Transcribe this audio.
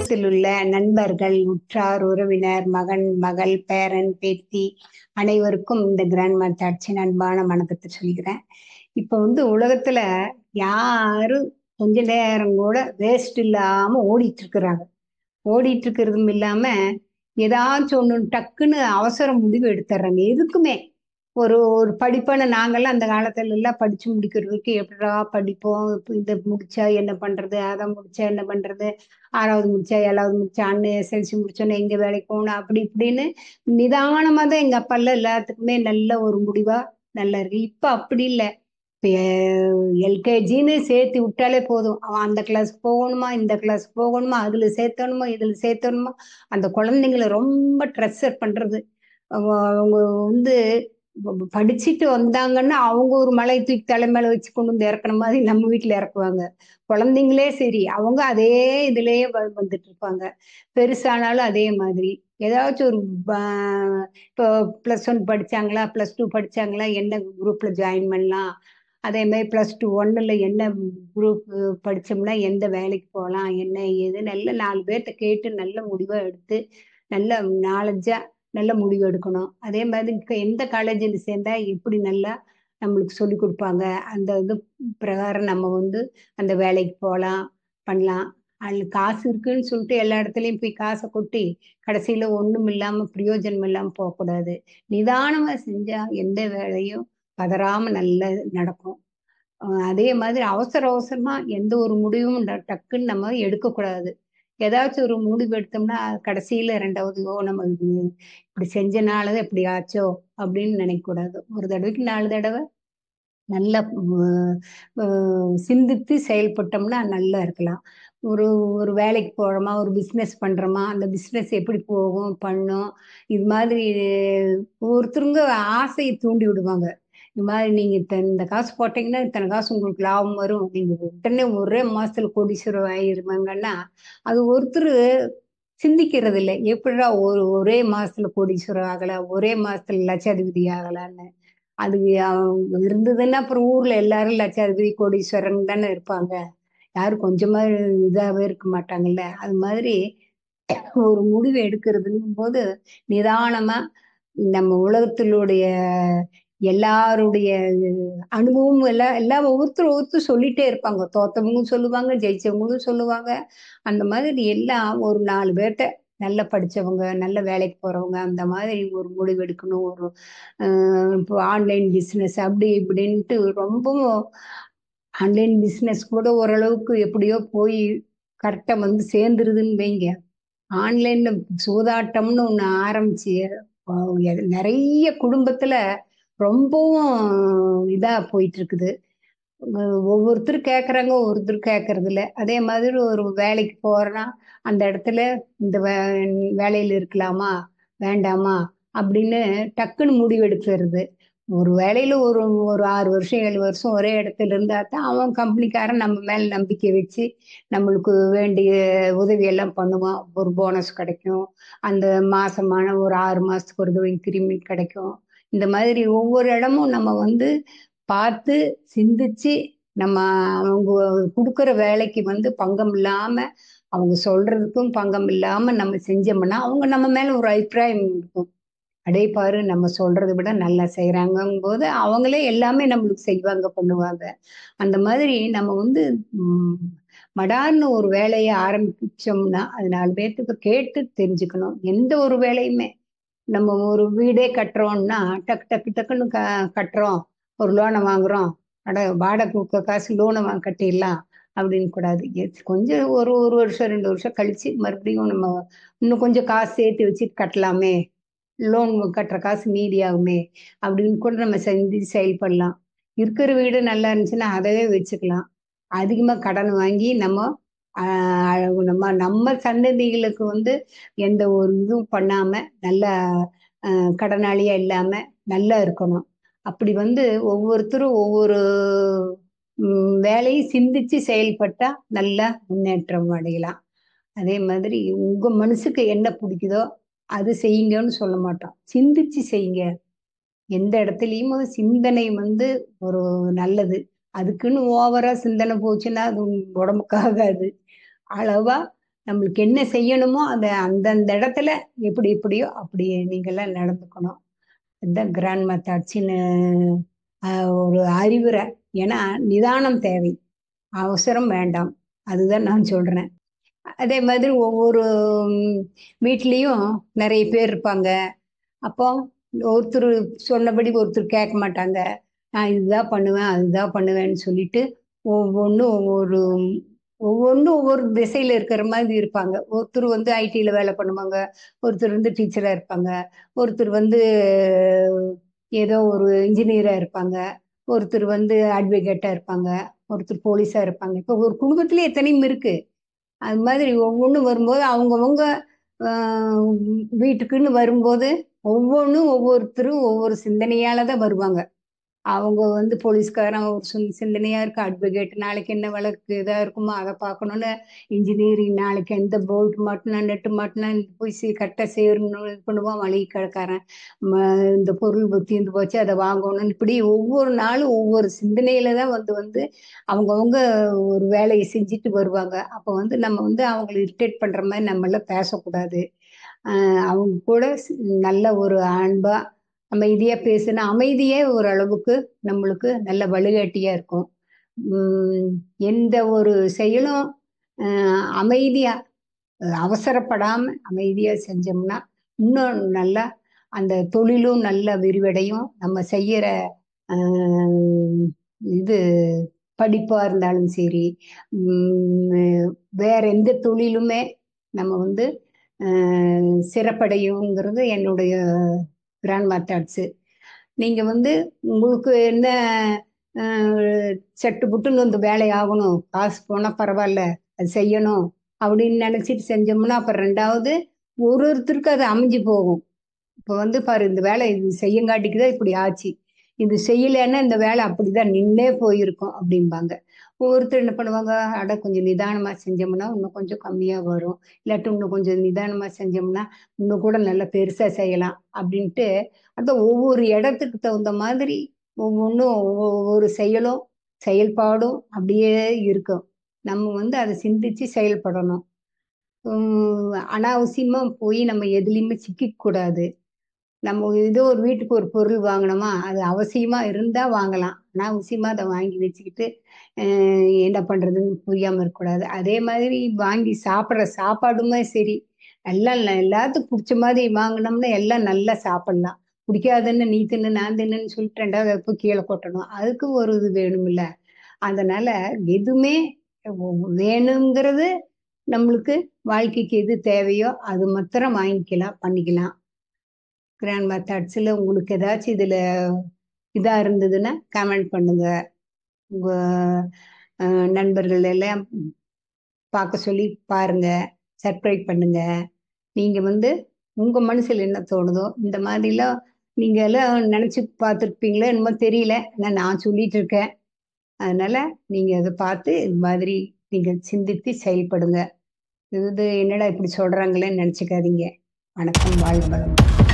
உலகத்தில் உள்ள நண்பர்கள், உற்றார், உறவினர், மகன், மகள், பேரன், பேத்தி அனைவருக்கும் இந்த கிராண்ட் மாதாட்சியின் அன்பான வணக்கத்தை சொல்கிறேன். இப்ப உலகத்துல யாரும் கொஞ்ச நேரம் கூட வேஸ்ட் இல்லாம ஓடிட்டு இருக்கிறாங்க. ஓடிட்டு இருக்கிறதும் இல்லாம ஏதாச்சும் ஒண்ணு டக்குன்னு அவசர முடிவு எடுத்துடுறாங்க எதுக்குமே. ஒரு ஒரு படிப்பான நாங்கெல்லாம் அந்த காலத்துல எல்லாம் படிச்சு முடிக்கிறதுக்கு எப்படா படிப்போம், இப்ப இதை முடிச்சா என்ன பண்றது, அதை முடிச்சா என்ன பண்றது, 6வது முடிச்சா 7வது முடிச்சா அண்ணன் எஸ்எல்சி முடிச்சோன்னே எங்க வேலைக்கு போகணும் அப்படி இப்படின்னு நிதானமா தான் எங்க அப்பா எல்லாம் எல்லாத்துக்குமே நல்ல ஒரு முடிவா நல்லா இருக்கு. இப்ப அப்படி இல்லை. இப்ப எல்கேஜின்னு சேர்த்து விட்டாலே போதும், அவன் அந்த கிளாஸ் போகணுமா, இந்த கிளாஸ் போகணுமா, அதுல சேர்த்தணுமா, இதுல சேர்த்தணுமா, அந்த குழந்தைங்களை ரொம்ப ட்ரெஸ்ஸர் பண்றது. அவங்க வந்து படிச்சுட்டு வந்தாங்கன்னா அவங்க ஒரு மலை தூக்கி தலை மேல வச்சு கொண்டு வந்து இறக்குன மாதிரி நம்ம வீட்டுல இறக்குவாங்க. குழந்தைங்களே சரி, அவங்க அதே இதுலயே வந்துட்டு இருப்பாங்க. பெருசானாலும் அதே மாதிரி ஏதாச்சும் ஒரு இப்போ +1 படிச்சாங்களா, +2 படிச்சாங்களா, என்ன குரூப்ல ஜாயின் பண்ணலாம், அதே மாதிரி +2 1ல என்ன குரூப் படிச்சோம்னா எந்த வேலைக்கு போகலாம், என்ன ஏது நல்ல 4 பேர்த்த கேட்டு நல்ல முடிவா எடுத்து நல்ல நாலேஜா நல்ல முடிவு எடுக்கணும். அதே மாதிரி எந்த காலேஜில் சேர்ந்தா எப்படி நல்லா நம்மளுக்கு சொல்லி கொடுப்பாங்க, அந்த இது பிரகாரம் நம்ம அந்த வேலைக்கு போகலாம், பண்ணலாம். அதில் காசு இருக்குன்னு சொல்லிட்டு எல்லா இடத்துலையும் போய் காசை கொட்டி கடைசியில் ஒன்றும் இல்லாமல் பிரயோஜனம் இல்லாமல் போகக்கூடாது. நிதானமாக செஞ்சால் எந்த வேலையும் பதறாம நல்லா நடக்கும். அதே மாதிரி அவசர அவசரமா எந்த ஒரு முடிவும் டக்குன்னு நம்ம எடுக்கக்கூடாது. ஏதாச்சும் ஒரு முடிவு எடுத்தோம்னா கடைசியில 2வது நம்ம இப்படி செஞ்சனாலதான் இப்படி ஆச்சோ அப்படின்னு நினைக்கக்கூடாது. ஒரு தடவைக்கு 4 தடவை நல்லா சிந்தித்து செயல்பட்டோம்னா நல்லா இருக்கலாம். ஒரு ஒரு வேலைக்கு போறோமா, ஒரு பிஸ்னஸ் பண்றோமா, அந்த பிஸ்னஸ் எப்படி போகும் பண்ணும், இது மாதிரி ஒவ்வொருத்தருங்க ஆசையை தூண்டி விடுவாங்க. இது மாதிரி நீங்க இந்த காசு போட்டீங்கன்னா இத்தனை காசு உங்களுக்கு லாபம் வரும், நீங்க உடனே ஒரே மாசத்துல கோடீஸ்வரர் ஆயிருவாங்கன்னா அது ஒருத்தர் சிந்திக்கிறது இல்லை. எப்படிடா ஒரே மாசத்துல கோடீஸ்வரர் ஆகல, ஒரே மாசத்துல லட்சாதிபதி ஆகலான்னு. அது அவங்க இருந்ததுன்னா அப்புறம் ஊர்ல எல்லாரும் லட்சாதிபதி கோடீஸ்வரன் தானே இருப்பாங்க. யாரும் கொஞ்சமா இதாவே இருக்க மாட்டாங்கல்ல. அது மாதிரி ஒரு முடிவு எடுக்கிறதுங்கும் போது நிதானமா நம்ம உலகத்திலுடைய எல்லாருடைய அனுபவமும் எல்லாம் எல்லாம் ஒவ்வொருத்தர் சொல்லிட்டே இருப்பாங்க. தோத்தவங்களும் சொல்லுவாங்க, ஜெயிச்சவங்களும் சொல்லுவாங்க. அந்த மாதிரி எல்லாம் ஒரு 4 பேர்த்த நல்லா படிச்சவங்க, நல்ல வேலைக்கு போறவங்க, அந்த மாதிரி ஒரு முடிவு எடுக்கணும். ஒரு இப்போ ஆன்லைன் பிஸ்னஸ் அப்படி இப்படின்ட்டு ரொம்பவும் ஆன்லைன் பிஸ்னஸ் கூட ஓரளவுக்கு எப்படியோ போய் கரெக்டா சேர்ந்துருதுன்னு வைங்க. ஆன்லைன்ல சூதாட்டம்னு ஒண்ணு ஆரம்பிச்சு நிறைய குடும்பத்துல ரொம்பவும் இதா போயிட்டு இருக்குது. ஒவ்வொருத்தர் கேக்குறாங்க, ஒவ்வொருத்தர் கேட்கறது இல்ல. அதே மாதிரி ஒரு வேலைக்கு போறேன்னா அந்த இடத்துல இந்த வேலையில இருக்கலாமா வேண்டாமா அப்படின்னு டக்குன்னு முடிவு எடுத்துறது. ஒரு வேலையில ஒரு ஒரு 6 வருஷம் 7 வருஷம் ஒரே இடத்துல இருந்தா தான் அவன் கம்பெனிக்காரன் நம்ம மேல நம்பிக்கை வச்சு நம்மளுக்கு வேண்டிய உதவி எல்லாம் பண்ணுவான். ஒரு போனஸ் கிடைக்கும், அந்த மாசமான ஒரு 6 மாசத்துக்கு ஒரு இன்கிரிமெண்ட் கிடைக்கும். இந்த மாதிரி ஒவ்வொரு இடமும் நம்ம பார்த்து சிந்திச்சு நம்ம அவங்க கொடுக்குற வேலைக்கு பங்கம் இல்லாம, அவங்க சொல்றதுக்கும் பங்கம் இல்லாம நம்ம செஞ்சோம்னா அவங்க நம்ம மேல ஒரு அபிப்பிராயம் இருக்கும். அடே பாரு நம்ம சொல்றதை விட நல்லா செய்யறாங்கும் போது அவங்களே எல்லாமே நம்மளுக்கு செய்வாங்க பண்ணுவாங்க. அந்த மாதிரி நம்ம உம் மடார்னு ஒரு வேலையை ஆரம்பிச்சோம்னா அது 4 பேர்த்துக்கு கேட்டு தெரிஞ்சுக்கணும். எந்த ஒரு வேலையுமே நம்ம ஒரு வீடே கட்டுறோம்னா டக்கு டக்கு டக்குன்னு கட்டுறோம், ஒரு லோனை வாங்குறோம், அட வாடகை கொடுக்க காசு லோனை கட்டிடலாம் அப்படின்னு கூடாது. கொஞ்சம் ஒரு ஒரு வருஷம் 2 வருஷம் கழிச்சு மறுபடியும் நம்ம இன்னும் கொஞ்சம் காசு சேர்த்து வச்சுட்டு கட்டலாமே, லோன் கட்டுற காசு மீதி ஆகுமே அப்படின்னு கூட நம்ம செஞ்சு செயல்படலாம். இருக்கிற வீடு நல்லா இருந்துச்சுன்னா அதவே வச்சுக்கலாம். அதிகமா கடன் வாங்கி நம்ம நம்ம நம்ம சந்ததிகளுக்கு எந்த ஒரு இதுவும் பண்ணாம நல்ல கடனாளியா இல்லாம நல்லா இருக்கணும். அப்படி ஒவ்வொருத்தரும் ஒவ்வொரு வேலையும் சிந்திச்சு செயல்பட்டா நல்லா முன்னேற்றம் அடையலாம். அதே மாதிரி உங்க மனசுக்கு என்ன பிடிக்குதோ அது செய்யுங்கன்னு சொல்ல மாட்டோம், சிந்திச்சு செய்யுங்க. எந்த இடத்துலயும் சிந்தனை ஒரு நல்லது. அதுக்குன்னு ஓவரா சிந்தனை போச்சுன்னா அது உடம்புக்காகாது. அளவா நம்மளுக்கு என்ன செய்யணுமோ அதை அந்தந்த இடத்துல எப்படி எப்படியோ அப்படி நீங்கள்லாம் நடந்துக்கணும். இதுதான் கிராண்ட் மெத்தட்ஸ்ன்னு ஒரு அறிவுரை. ஏன்னா நிதானம் தேவை, அவசரம் வேண்டாம். அதுதான் நான் சொல்றேன். அதே மாதிரி ஒவ்வொரு ம், வீட்லயும் நிறைய பேர் இருப்பாங்க. அப்போ ஒருத்தர் சொன்னபடி ஒருத்தர் கேட்க மாட்டாங்க. நான் இதுதான் பண்ணுவேன், அதுதான் பண்ணுவேன்னு சொல்லிட்டு ஒவ்வொன்றும் ஒவ்வொன்றும் ஒவ்வொரு திசையில இருக்கிற மாதிரி இருப்பாங்க. ஒருத்தர் வந்து ஐடில வேலை பண்ணுவாங்க, ஒருத்தர் வந்து டீச்சரா இருப்பாங்க, ஒருத்தர் வந்து ஏதோ ஒரு இன்ஜினியரா இருப்பாங்க, ஒருத்தர் வந்து அட்வொகேட்டா இருப்பாங்க, ஒருத்தர் போலீஸா இருப்பாங்க. இப்போ ஒரு குடும்பத்திலே எத்தனையும் இருக்கு. அது மாதிரி ஒவ்வொன்றும் வரும்போது அவங்கவங்க வீட்டுக்குன்னு வரும்போது ஒவ்வொன்றும் ஒவ்வொருத்தரும் ஒவ்வொரு சிந்தனையால தான் வருவாங்க. அவங்க வந்து போலீஸ்காரன் ஒரு சிந்தனையா இருக்கு, அட்வொகேட் நாளைக்கு என்ன வழக்கு இதா இருக்குமோ அதை பார்க்கணும்னு, இன்ஜினியரிங் நாளைக்கு எந்த போல்ட் மாட்டினா நெட்டு மாட்டினா போய் கரெக்டாக சேரணும் இது பண்ணுவான், மளிகை கடைக்காரன் இந்த பொருள் தீர்ந்து போச்சு அதை வாங்கணும், இப்படி ஒவ்வொரு நாளும் ஒவ்வொரு சிந்தனையில தான் வந்து வந்து அவங்கவங்க ஒரு வேலையை செஞ்சுட்டு வருவாங்க. அப்போ வந்து நம்ம வந்து அவங்களை இரிட்டேட் பண்ற மாதிரி நம்மளாம் பேசக்கூடாது. அவங்க கூட நல்ல ஒரு அன்பா அமைதியா பேசினா அமைதியே ஓரளவுக்கு நம்மளுக்கு நல்ல வழிகாட்டியா இருக்கும். உம் எந்த ஒரு செயலும் அமைதியா அவசரப்படாம அமைதியா செஞ்சோம்னா இன்னும் நல்லா அந்த தொழிலும் நல்ல விரிவடையும். நம்ம செய்யற ஆஹ் இது படிப்பா இருந்தாலும் சரி, வேற எந்த தொழிலுமே நம்ம வந்து சிறப்படையுங்கிறது என்னுடைய கிராண்ட் மெத்தட்ஸு. நீங்க வந்து உங்களுக்கு என்ன சட்டு புட்டுன்னு வந்து வேலை ஆகணும், காசு போனா பரவாயில்ல, அது செய்யணும் அப்படின்னு நினைச்சிட்டு செஞ்சோம்னா அப்புறம் ரெண்டாவது ஒரு ஒருத்தருக்கு அது அமைஞ்சு போகும். இப்போ வந்து பாரு இந்த வேலை இது செய்யங்காட்டிக்குதான் இப்படி ஆச்சு, இது செய்யலைன்னா இந்த வேலை அப்படிதான் நின்னே போயிருக்கும் அப்படிம்பாங்க. ஒவ்வொருத்தர் என்ன பண்ணுவாங்க, அட கொஞ்சம் நிதானமா செஞ்சோம்னா இன்னும் கொஞ்சம் கம்மியா வரும், இல்லாட்டி இன்னும் கொஞ்சம் நிதானமா செஞ்சோம்னா இன்னும் கூட நல்லா பெருசா செய்யலாம் அப்படின்ட்டு அந்த ஒவ்வொரு இடத்துக்கு தகுந்த மாதிரி ஒவ்வொன்றும் ஒவ்வொரு செயலும் செயல்பாடும் அப்படியே இருக்கும். நம்ம வந்து அதை சிந்திச்சு செயல்படணும். அனாவசியமா போய் நம்ம எதுலையுமே சிக்கிக்க கூடாது. நம்ம ஏதோ ஒரு வீட்டுக்கு ஒரு பொருள் வாங்கினோமா, அது அவசியமா இருந்தா வாங்கலாம், அனாவசியமா அதை வாங்கி வச்சுக்கிட்டு என்ன பண்றதுன்னு புரியாம இருக்கக்கூடாது. அதே மாதிரி வாங்கி சாப்பிட்ற சாப்பாடுமே சரி, எல்லாம் எல்லாத்துக்கும் பிடிச்ச மாதிரி வாங்கினோம்னா எல்லாம் நல்லா சாப்பிடலாம். பிடிக்காதுன்னு நீ தின்னு நான் தின்னுன்னு சொல்லிட்டு ரெண்டாவது அதை போய் கீழே கொட்டணும், அதுக்கு ஒரு இது வேணும்ல. அதனால எதுவுமே வேணுங்கிறது நம்மளுக்கு வாழ்க்கைக்கு எது தேவையோ அது மாத்திரம் வாங்கிக்கலாம், பண்ணிக்கலாம். கிராண்ட் மெத்தட்ஸில் உங்களுக்கு ஏதாச்சும் இதில் இதாக இருந்ததுன்னா கமெண்ட் பண்ணுங்க. உங்க நண்பர்கள் எல்லாம் பார்க்க சொல்லி பாருங்க, சப்ஸ்கிரைப் பண்ணுங்க. நீங்க வந்து உங்க மனசுல என்ன தோணுதோ இந்த மாதிரிலாம் நீங்க எல்லாம் நினைச்சு பார்த்துருப்பீங்களோ என்னமோ தெரியல, ஆனால் நான் சொல்லிட்டு இருக்கேன். அதனால நீங்க அதை பார்த்து இது மாதிரி நீங்க சிந்தித்து செயல்படுங்க. இது என்னடா இப்படி சொல்றாங்களேன்னு நினைச்சுக்காதீங்க. வணக்கம், வாழ்க வளமுடன்.